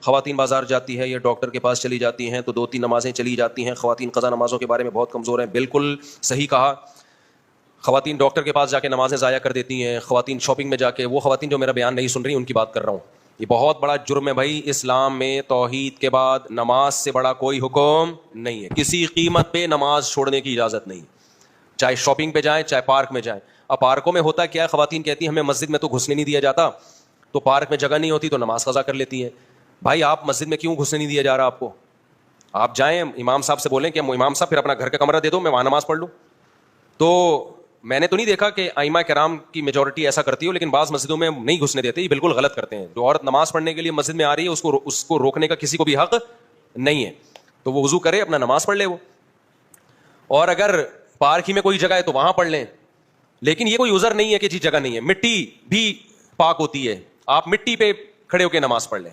خواتین بازار جاتی ہے یا ڈاکٹر کے پاس چلی جاتی ہیں تو 2-3 نمازیں چلی جاتی ہیں. خواتین قضا نمازوں کے بارے میں بہت کمزور ہیں. بالکل صحیح کہا. خواتین ڈاکٹر کے پاس جا کے نمازیں ضائع کر دیتی ہیں. خواتین شاپنگ میں جا کے, وہ خواتین جو میرا بیان نہیں سن رہی ان کی بات کر رہا ہوں. یہ بہت بڑا جرم ہے بھائی. اسلام میں توحید کے بعد نماز سے بڑا کوئی حکم نہیں ہے. کسی قیمت پہ نماز چھوڑنے کی اجازت نہیں, چاہے شاپنگ پہ جائیں چاہے پارک میں جائیں. اب پارکوں میں ہوتا کیا ہے, خواتین کہتی ہیں ہمیں مسجد میں تو گھسنے نہیں دیا جاتا, تو پارک میں جگہ نہیں ہوتی تو نماز قضا کر لیتی ہیں. بھائی آپ مسجد میں کیوں گھسنے نہیں دیا جا رہا آپ کو؟ آپ جائیں امام صاحب سے بولیں کہ امام صاحب پھر اپنا گھر کا کمرہ دے دو, میں وہاں نماز پڑھ لوں. تو میں نے تو نہیں دیکھا کہ ائمہ کرام کی میجورٹی ایسا کرتی ہو, لیکن بعض مسجدوں میں نہیں گھسنے دیتے. یہ بالکل غلط کرتے ہیں. جو عورت نماز پڑھنے کے لیے مسجد میں آ رہی ہے اس کو روکنے کا کسی کو بھی حق نہیں ہے. تو وہ وضو کرے, اپنا نماز پڑھ لے وہ, اور اگر پارک ہی میں کوئی جگہ ہے تو وہاں پڑھ لیں. لیکن یہ کوئی عذر نہیں ہے کہ جی جگہ نہیں ہے. مٹی بھی پاک ہوتی ہے, آپ مٹی پہ کھڑے ہو کے نماز پڑھ لیں.